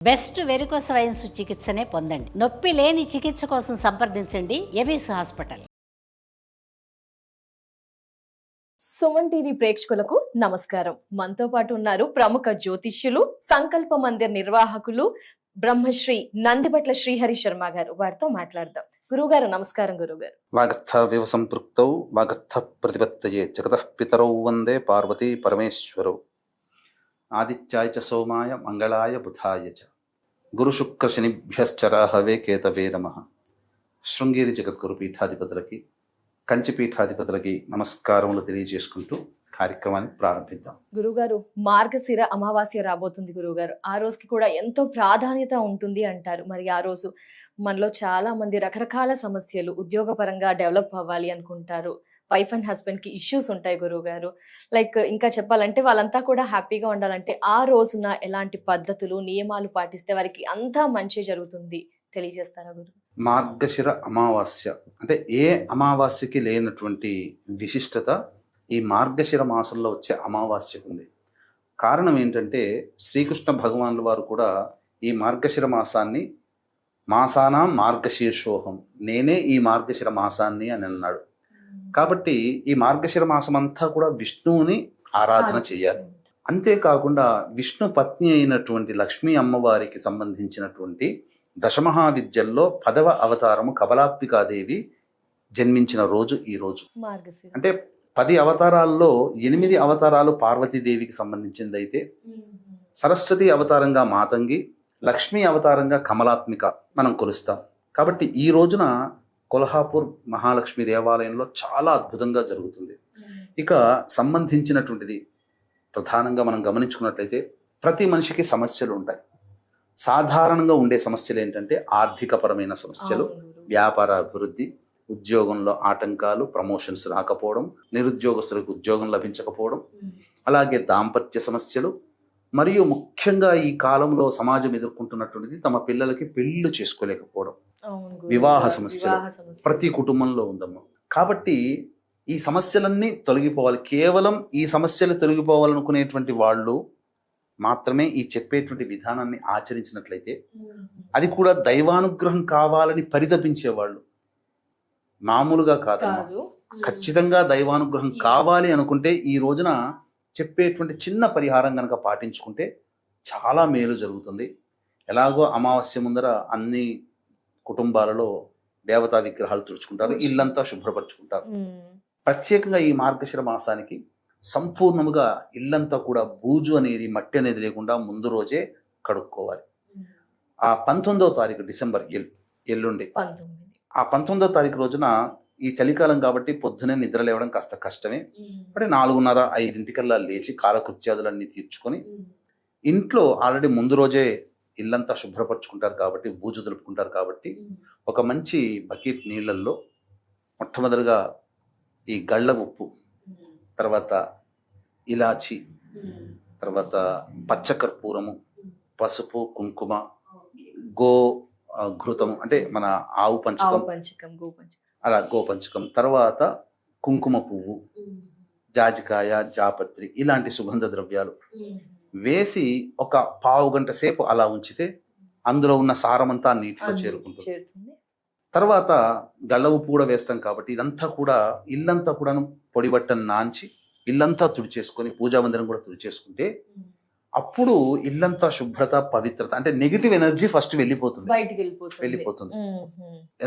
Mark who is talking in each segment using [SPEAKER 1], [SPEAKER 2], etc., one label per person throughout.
[SPEAKER 1] Best varicose wines చికిత్సనే పొందండి. నొప్పి లేని చికిత్స కోసం సంప్రదించండి ఎబిస్ హాస్పిటల్.
[SPEAKER 2] సుమన్ టీవీ ప్రేక్షకులకు నమస్కారం. మనతో పాటు ఉన్నారు ప్రముఖ జ్యోతిష్యులు, సంకల్ప మందిర్ నిర్వాహకులు బ్రహ్మశ్రీ నందిబట్ల శ్రీహరి శర్మ గారు. వారితో మాట్లాడదాం. గురువుగారు నమస్కారం. గురువుగారు,
[SPEAKER 3] వాగర్థ వివ సంపృక్తౌ వాగర్థ ప్రతిపత్తయే జగతః పితరౌ వందే పార్వతీ పరమేశ్వరౌ. ఆదిత్యాయ చ సోమాయ మంగళాయ బుధాయ చ గురు శుక్ర శనిభ్యశ్చ రాహవే కేతవే నమః. శృంగేరి జగద్గురు పీఠాధిపతులకి, కంచి పీఠాధిపతులకి నమస్కారములు తెలియజేసుకుంటూ కార్యక్రమాన్ని ప్రారంభిద్దాం.
[SPEAKER 2] గురుగారు, మార్గశిర అమావాస్య రాబోతుంది గురువుగారు. ఆ రోజుకి కూడా ఎంతో ప్రాధాన్యత ఉంటుంది అంటారు. మరి ఆ రోజు మనలో చాలా మంది రకరకాల సమస్యలు, ఉద్యోగపరంగా డెవలప్ అవ్వాలి అనుకుంటారు. వైఫ్ అండ్ హస్బెండ్ కి ఇష్యూస్ ఉంటాయి గురువుగారు. లైక్ ఇంకా చెప్పాలంటే వాళ్ళంతా కూడా హ్యాపీగా ఉండాలంటే ఆ రోజున ఎలాంటి పద్ధతులు, నియమాలు పాటిస్తే వారికి అంతా మంచి జరుగుతుంది తెలియజేస్తారా గురు?
[SPEAKER 3] మార్గశిర అమావాస్య అంటే ఏ అమావాస్యకి లేనటువంటి విశిష్టత ఈ మార్గశిర మాసంలో వచ్చే అమావాస్యకు ఉంది. కారణం ఏంటంటే శ్రీకృష్ణ భగవానుల వారు కూడా ఈ మార్గశిర మాసాన్ని మాసానా మార్గశీర్షోహం, నేనే ఈ మార్గశిర మాసాన్ని అని అన్నాడు. కాబట్టి ఈ మార్గశిర మాసం అంతా కూడా విష్ణువుని ఆరాధన చేయాలి. అంతేకాకుండా విష్ణు పత్ని అయినటువంటి లక్ష్మీ అమ్మవారికి సంబంధించినటువంటి దశమహావిద్యల్లో 10వ అవతారము కమలాత్మికాదేవి జన్మించిన రోజు ఈ రోజు. అంటే 10 అవతారాల్లో 8 అవతారాలు పార్వతీదేవికి సంబంధించింది అయితే, సరస్వతి అవతారంగా మాతంగి, లక్ష్మీ అవతారంగా కమలాత్మిక మనం కొలుస్తాం. కాబట్టి ఈ రోజున కొల్హాపూర్ మహాలక్ష్మి దేవాలయంలో చాలా అద్భుతంగా జరుగుతుంది. ఇక సంబంధించినటువంటిది ప్రధానంగా మనం గమనించుకున్నట్లయితే ప్రతి మనిషికి సమస్యలు ఉంటాయి. సాధారణంగా ఉండే సమస్యలు ఏంటంటే ఆర్థికపరమైన సమస్యలు, వ్యాపార అభివృద్ధి, ఉద్యోగంలో ఆటంకాలు, ప్రమోషన్స్ రాకపోవడం, నిరుద్యోగస్తులకు ఉద్యోగం లభించకపోవడం, అలాగే దాంపత్య సమస్యలు, మరియు ముఖ్యంగా ఈ కాలంలో సమాజం ఎదుర్కొంటున్నటువంటిది తమ పిల్లలకి పెళ్లిళ్ళు చేసుకోలేకపోవడం, వివాహ సమస్యలు ప్రతి కుటుంబంలో ఉందమ్మా. కాబట్టి ఈ సమస్యలన్నీ తొలగిపోవాలి. కేవలం ఈ సమస్యలు తొలగిపోవాలనుకునేటువంటి వాళ్ళు మాత్రమే ఈ చెప్పేటువంటి విధానాన్ని ఆచరించినట్లయితే, అది కూడా దైవానుగ్రహం కావాలని పరితపించేవాళ్ళు, మామూలుగా కాదమ్మా, ఖచ్చితంగా దైవానుగ్రహం కావాలి అనుకుంటే ఈ రోజున చెప్పేటువంటి చిన్న పరిహారం కనుక పాటించుకుంటే చాలా మేలు జరుగుతుంది. ఎలాగో అమావాస్య ముందర అన్ని కుటుంబాలలో దేవతా విగ్రహాలు తుడుచుకుంటారు, ఇల్లంతా శుభ్రపరచుకుంటారు. ప్రత్యేకంగా ఈ మార్గశిర మాసానికి సంపూర్ణముగా ఇల్లంతా కూడా బూజు అనేది, మట్టి అనేది లేకుండా ముందు రోజే కడుక్కోవాలి. ఆ 19వ తారీఖు డిసెంబర్ ఎల్లుండి, ఆ 19వ తారీఖు రోజున ఈ చలికాలం కాబట్టి పొద్దునే నిద్ర లేవడం కాస్త కష్టమే. అంటే 4:30-5 లేచి కాలకృత్యాదులన్నీ తీర్చుకొని ఇంట్లో ఆల్రెడీ ముందు రోజే ఇల్లంతా శుభ్రపరచుకుంటారు కాబట్టి, బూజు దులుపుకుంటారు కాబట్టి, ఒక మంచి బకెట్ నీళ్ళల్లో మొట్టమొదటిగా ఈ గళ్ళ ఉప్పు, తర్వాత ఇలాచి, తర్వాత పచ్చకర్పూరము, పసుపు, కుంకుమ, ఘృతము అంటే మన ఆవు పంచకం, అలా గోపంచకం, తర్వాత కుంకుమ పువ్వు, జాజికాయ, జాపత్రి, ఇలాంటి సుగంధ ద్రవ్యాలు వేసి ఒక పావు గంట సేపు అలా ఉంచితే అందులో ఉన్న సారమంతా నీటిలో చేరుకుంటుంది. తర్వాత గళ్ళ ఉప్పు కూడా వేస్తాం కాబట్టి ఇదంతా కూడా ఇల్లంతా కూడాను పొడి బట్టను నాంచి ఇల్లంతా తుడిచేసుకొని, పూజా మందిరం కూడా తుడిచేసుకుంటే అప్పుడు ఇల్లంతా శుభ్రత, పవిత్రత, అంటే నెగిటివ్ ఎనర్జీ ఫస్ట్ వెళ్ళిపోతుంది.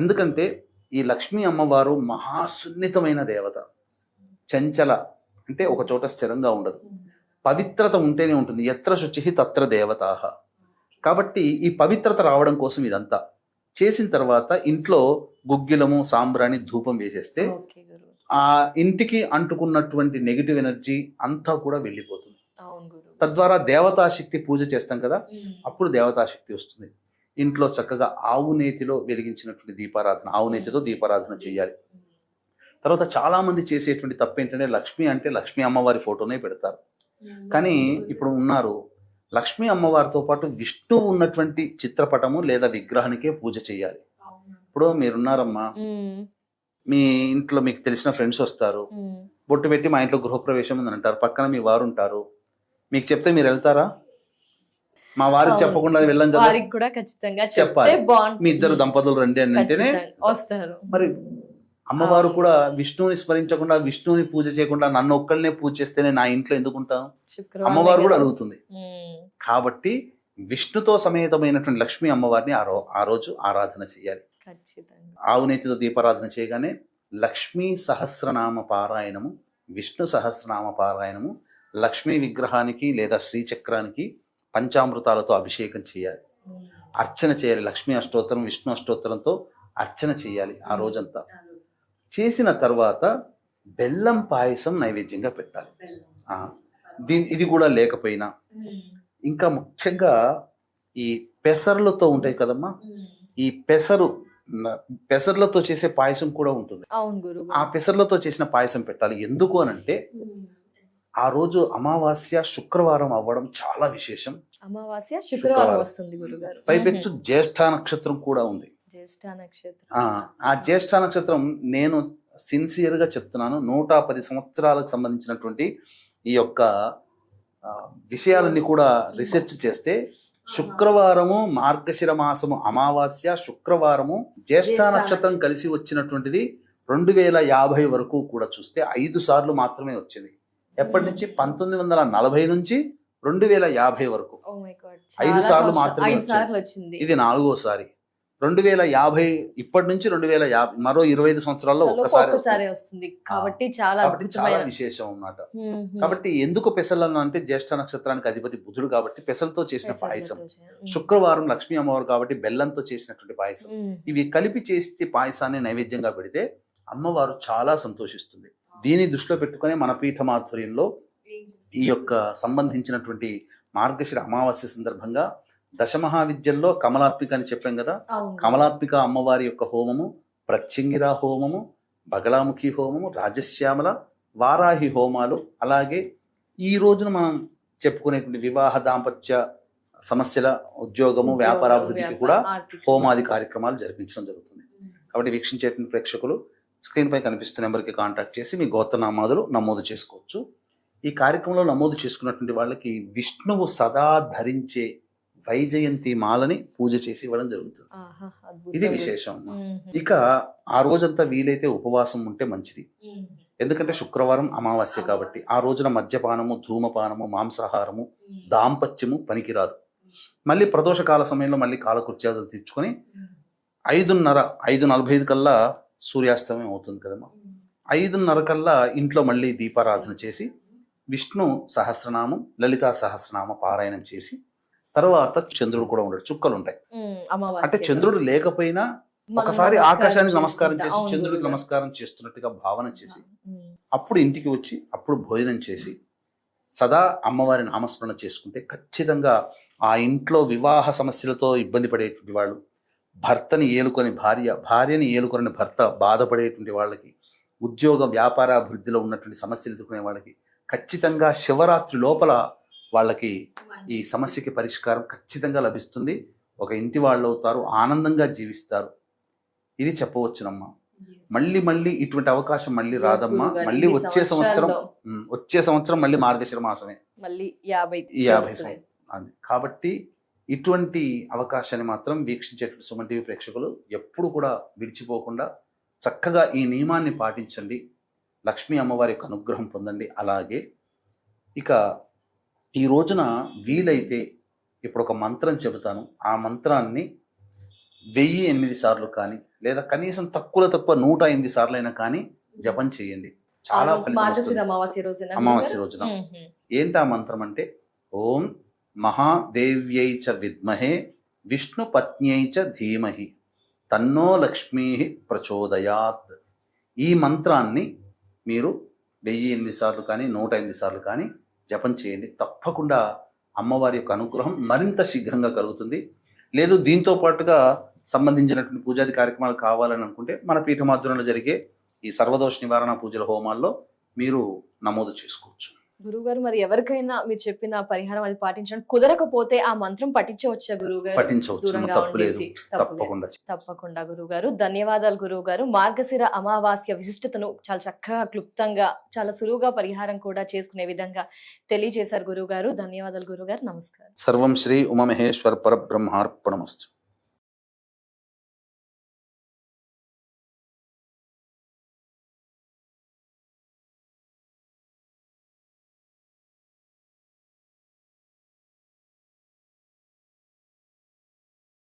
[SPEAKER 3] ఎందుకంటే ఈ లక్ష్మీ అమ్మవారు మహాసున్నితమైన దేవత, చంచల, అంటే ఒక చోట స్థిరంగా ఉండదు, పవిత్రత ఉంటేనే ఉంటుంది. ఎత్ర శుచి తత్ర దేవతాః. కాబట్టి ఈ పవిత్రత రావడం కోసం ఇదంతా చేసిన తర్వాత ఇంట్లో గుగ్గిలము, సాంబ్రాణి, ధూపం వేసేస్తే ఆ ఇంటికి అంటుకున్నటువంటి నెగిటివ్ ఎనర్జీ అంతా కూడా వెళ్ళిపోతుంది. తద్వారా దేవతాశక్తి పూజ చేస్తాం కదా, అప్పుడు దేవతాశక్తి వస్తుంది. ఇంట్లో చక్కగా ఆవు నేతిలో వెలిగించినటువంటి దీపారాధన, ఆవు నేతితో దీపారాధన చేయాలి. తర్వాత చాలా మంది చేసేటువంటి తప్పు ఏంటంటే లక్ష్మి అంటే లక్ష్మీ అమ్మవారి ఫోటోనే పెడతారు. కానీ ఇప్పుడు ఉన్నారు, లక్ష్మీ అమ్మవారితో పాటు విష్ణు ఉన్నటువంటి చిత్రపటము లేదా విగ్రహానికే పూజ చేయాలి. ఇప్పుడు మీరున్నారమ్మా, మీ ఇంట్లో మీకు తెలిసిన ఫ్రెండ్స్ వస్తారు, బొట్టు పెట్టి మా ఇంట్లో గృహప్రవేశం అని అంటారు, పక్కన మీ వారు ఉంటారు, మీకు చెప్తే మీరు వెళ్తారా? మా వారికి
[SPEAKER 2] అవును.
[SPEAKER 3] చెప్పకుండా వెళ్ళాం కదా,
[SPEAKER 2] వారికి కూడా ఖచ్చితంగా చెప్తే
[SPEAKER 3] చెప్పాలి. మీ
[SPEAKER 2] బాగుంటుంది.
[SPEAKER 3] ఇద్దరు దంపతులు రండి అని అంటేనే
[SPEAKER 2] ఖచ్చితంగా వస్తారు.
[SPEAKER 3] మరి అమ్మవారు
[SPEAKER 2] అవును.
[SPEAKER 3] కూడా విష్ణువుని స్మరించకుండా, విష్ణువుని పూజ చేయకుండా నన్ను ఒక్కళ్ళనే పూజ చేస్తేనే నా ఇంట్లో ఎందుకు ఉంటాను?
[SPEAKER 2] శుక్రవారం
[SPEAKER 3] అమ్మవారు కూడా
[SPEAKER 2] కదా.
[SPEAKER 3] అడుగుతుంది. కాబట్టి విష్ణుతో సమేతమైనటువంటి లక్ష్మీ అమ్మవారిని ఆ రోజు ఆరాధన చేయాలి.
[SPEAKER 2] ఖచ్చితంగా.
[SPEAKER 3] ఆవు నేతితో దీపారాధన చేయగానే లక్ష్మీ సహస్రనామ పారాయణము, విష్ణు సహస్రనామ పారాయణము, లక్ష్మీ విగ్రహానికి లేదా శ్రీచక్రానికి పంచామృతాలతో అభిషేకం చేయాలి, అర్చన చేయాలి. లక్ష్మీ అష్టోత్తరం, విష్ణు అష్టోత్తరంతో అర్చన చేయాలి ఆ రోజంతా. చేసిన తర్వాత బెల్లం పాయసం నైవేద్యంగా పెట్టాలి. ఇది కూడా లేకపోయినా ఇంకా ముఖ్యంగా ఈ పెసర్లతో ఉంటాయి కదమ్మా, ఈ పెసర్లతో చేసే పాయసం కూడా ఉంటుంది.
[SPEAKER 2] అవును గురువు.
[SPEAKER 3] ఆ పెసర్లతో చేసిన పాయసం పెట్టాలి. ఎందుకు అనంటే ఆ రోజు అమావాస్య శుక్రవారం అవ్వడం చాలా విశేషం.
[SPEAKER 2] అమావాస్య శుక్రవారం వస్తుంది గురుగారు.
[SPEAKER 3] పైపెచ్చు జ్యేష్ఠ నక్షత్రం కూడా ఉంది.
[SPEAKER 2] జ్యేష్ఠ నక్షత్రం.
[SPEAKER 3] ఆ జ్యేష్ఠ నక్షత్రం నేను సిన్సియర్ గా చెప్తున్నాను, 110 సంవత్సరాలకు సంబంధించినటువంటి ఈ యొక్క విషయాలన్నీ కూడా రీసెర్చ్ చేస్తే శుక్రవారము, మార్గశిర మాసము అమావాస్య, శుక్రవారము, జ్యేష్ఠ నక్షత్రం కలిసి వచ్చినటువంటిది 2050 వరకు కూడా చూస్తే 5 సార్లు మాత్రమే వచ్చింది. ఎప్పటి నుంచి? 1940 నుంచి 2050 వరకు 5 సార్లు మాత్రమే
[SPEAKER 2] వచ్చింది.
[SPEAKER 3] ఇది 4వసారి. 2050 ఇప్పటి నుంచి 2050 మరో 25 సంవత్సరాల్లో ఒక్కసారి
[SPEAKER 2] వస్తుంది. కాబట్టి చాలా
[SPEAKER 3] విశేషం అన్నమాట. కాబట్టి ఎందుకు పెసలను అంటే జ్యేష్ఠ నక్షత్రానికి అధిపతి బుధుడు కాబట్టి పెసలతో చేసిన పాయసం, శుక్రవారం లక్ష్మీ అమ్మవారు కాబట్టి బెల్లంతో చేసినటువంటి పాయసం, ఇవి కలిపి చేసి పాయసాన్ని నైవేద్యంగా పెడితే అమ్మవారు చాలా సంతోషిస్తుంది. దీన్ని దృష్టిలో పెట్టుకునే మన పీఠమాధ్వర్యంలో ఈ యొక్క సంబంధించినటువంటి మార్గశిర అమావాస్య సందర్భంగా దశమహావిద్యల్లో కమలార్పిక అని చెప్పాం కదా, కమలార్పిక అమ్మవారి యొక్క హోమము, ప్రత్యంగిరా హోమము, బగళాముఖి హోమము, రాజశ్యామల, వారాహి హోమాలు, అలాగే ఈ రోజున మనం చెప్పుకునేటువంటి వివాహ, దాంపత్య సమస్యల, ఉద్యోగము, వ్యాపారాభివృద్ధికి కూడా హోమాది కార్యక్రమాలు జరిపించడం జరుగుతుంది. కాబట్టి వీక్షించేటువంటి ప్రేక్షకులు స్క్రీన్ పై కనిపిస్తున్న నెంబర్కి కాంటాక్ట్ చేసి మీ గోత్రనామాదులు నమోదు చేసుకోవచ్చు. ఈ కార్యక్రమంలో నమోదు చేసుకున్నటువంటి వాళ్ళకి విష్ణువు సదా ధరించే వైజయంతి మాలని పూజ చేసి ఇవ్వడం జరుగుతుంది. ఇది విశేషం. ఇక ఆ రోజంతా వీలైతే ఉపవాసం ఉంటే మంచిది. ఎందుకంటే శుక్రవారం అమావాస్య కాబట్టి ఆ రోజున మద్యపానము, ధూమపానము, మాంసాహారము, దాంపత్యము పనికిరాదు. మళ్ళీ ప్రదోషకాల సమయంలో మళ్ళీ కాలకృత్యాదులు తీర్చుకొని 5:45 కల్లా సూర్యాస్తమయం అవుతుంది కదమ్మా. 5:30 కల్లా ఇంట్లో మళ్ళీ దీపారాధన చేసి విష్ణు సహస్రనామం, లలితా సహస్రనామ పారాయణం చేసి తర్వాత చంద్రుడు కూడా ఉంటాడు, చుక్కలు ఉంటాయి. అంటే చంద్రుడు లేకపోయినా ఒకసారి ఆకాశానికి నమస్కారం చేసి చంద్రుడికి నమస్కారం చేస్తున్నట్టుగా భావన చేసి అప్పుడు ఇంటికి వచ్చి అప్పుడు భోజనం చేసి సదా అమ్మవారి నామస్మరణ చేసుకుంటే ఖచ్చితంగా ఆ ఇంట్లో వివాహ సమస్యలతో ఇబ్బంది పడేటువంటి వాళ్ళు, భర్తని ఏలుకొని భార్యని ఏలుకొని భర్త బాధపడేటువంటి వాళ్ళకి, ఉద్యోగ వ్యాపారాభివృద్ధిలో ఉన్నటువంటి సమస్యలు ఎదుర్కొనే వాళ్ళకి ఖచ్చితంగా శివరాత్రి లోపల వాళ్ళకి ఈ సమస్యకి పరిష్కారం ఖచ్చితంగా లభిస్తుంది. ఒక ఇంటి వాళ్ళు అవుతారు, ఆనందంగా జీవిస్తారు. ఇది చెప్పవచ్చునమ్మా. మళ్ళీ ఇటువంటి అవకాశం మళ్ళీ రాదమ్మా. మళ్ళీ వచ్చే సంవత్సరం మళ్ళీ మార్గశిర మాసమే, మళ్ళీ 50 కాబట్టి ఇటువంటి అవకాశాన్ని మాత్రం వీక్షించేటువంటి సుమన్ టీవీ ప్రేక్షకులు ఎప్పుడు కూడా విడిచిపోకుండా చక్కగా ఈ నియమాన్ని పాటించండి, లక్ష్మీ అమ్మవారి యొక్క అనుగ్రహం పొందండి. అలాగే ఇక ఈ రోజున వీలైతే ఇప్పుడు ఒక మంత్రం చెబుతాను, ఆ మంత్రాన్ని 1008 సార్లు కానీ లేదా కనీసం తక్కువ 108 సార్లు అయినా కానీ జపం చేయండి. చాలా అమావాస్య రోజున. ఏంటి ఆ మంత్రం అంటే, ఓం మహాదేవ్యై చ విద్మహే విష్ణు పత్న్యై చ ధీమహి తన్నో లక్ష్మీ ప్రచోదయాత్. ఈ మంత్రాన్ని మీరు 1008 సార్లు కానీ 108 సార్లు కానీ జపం చేయండి. తప్పకుండా అమ్మవారి యొక్క అనుగ్రహం మరింత శీఘ్రంగా కలుగుతుంది. లేదు దీంతో పాటుగా సంబంధించినటువంటి పూజాది కార్యక్రమాలు కావాలని అనుకుంటే మన పీఠమాధ్వర్యంలో జరిగే ఈ సర్వదోష నివారణ పూజల హోమాల్లో మీరు నమోదు చేసుకోవచ్చు.
[SPEAKER 2] గురువుగారు మరి ఎవరికైనా మీరు చెప్పిన పరిహారం అది పాటించడం కుదరకపోతే ఆ మంత్రం పఠించవచ్చా గురువుగారు?
[SPEAKER 3] పఠించవచ్చు,
[SPEAKER 2] దూరంగా
[SPEAKER 3] తప్పు లేదు,
[SPEAKER 2] ఉండేసి. తప్పు లేదు.
[SPEAKER 3] తప్పకుండా.
[SPEAKER 2] తప్పకుండా గురువుగారు. ధన్యవాదాలు గురువుగారు. మార్గశిర అమావాస్య విశిష్టతను చాలా చక్కగా క్లుప్తంగా చాలా సులువుగా పరిహారం కూడా చేసుకునే విధంగా తెలియజేశారు గురువుగారు. ధన్యవాదాలు గురువుగారు. నమస్కారం.
[SPEAKER 3] సర్వం శ్రీ ఉమామహేశ్వర పరబ్రహ్మార్పణమస్తు.